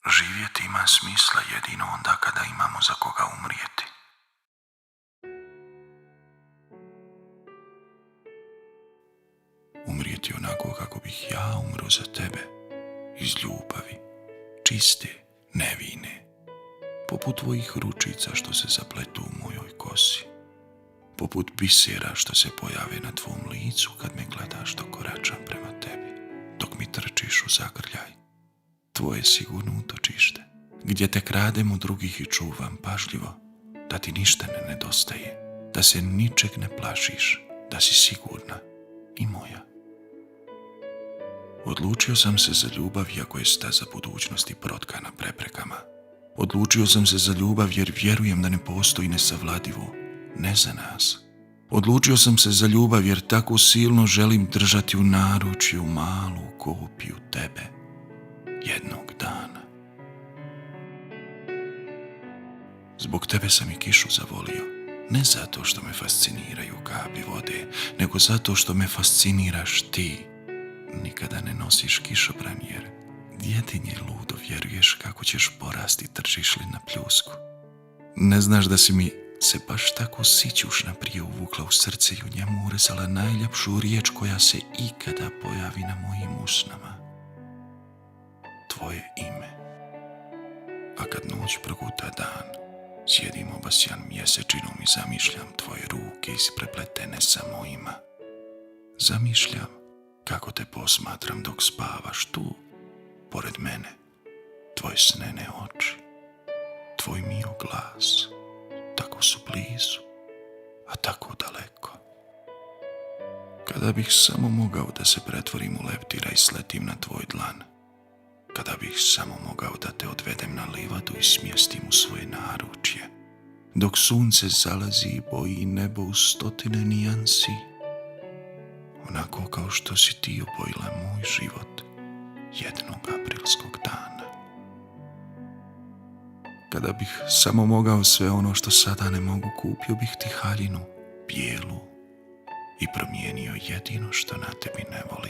Živjeti ima smisla jedino onda kada imamo za koga umrijeti. Umrijeti onako kako bih ja umro za tebe, iz ljubavi, čiste, nevine, poput tvojih ručica što se zapletu u mojoj kosi, poput bisera što se pojave na tvom licu kad me gledaš dok koračam prema tebi, dok mi trčiš u zagrljaj. Tvoje sigurno utočište, gdje te kradem od drugih i čuvam pažljivo, da ti ništa ne nedostaje, da se ničeg ne plašiš, da si sigurna i moja. Odlučio sam se za ljubav iako je staza budućnosti protkana preprekama. Odlučio sam se za ljubav jer vjerujem da ne postoji nesavladivo, ne za nas. Odlučio sam se za ljubav jer tako silno želim držati u naručju malu kopiju tebe jednog dana. Zbog tebe sam i kišu zavolio, ne zato što me fasciniraju kapi vode, nego zato što me fasciniraš ti. Nikada ne nosiš kišobran jer djetinje ludo vjeruješ kako ćeš porasti trčiš li na pljusku. Ne znaš da si mi se baš tako sićušna prije uvukla u srce i u njemu urezala najljepšu riječ koja se ikada pojavi na mojim usnama. Tvoje ime. A kad noć proguta dan, sjedim obasjan mjesečinom i zamišljam tvoje ruke isprepletene sa mojima. Zamišljam kako te posmatram dok spavaš tu, pored mene, tvoje snene oči, tvoj mio glas, tako su blizu, a tako daleko. Kada bih samo mogao da se pretvorim u leptira i sletim na tvoj dlan, kada bih samo mogao da te odvedem na livadu i smjestim u svoje naručje, dok sunce zalazi i boji nebo u stotine nijansi, onako kao što si ti obojila moj život jednog aprilskog dana. Kada bih samo mogao sve ono što sada ne mogu, kupio bih ti haljinu, bijelu, i promijenio jedino što na tebi ne volim.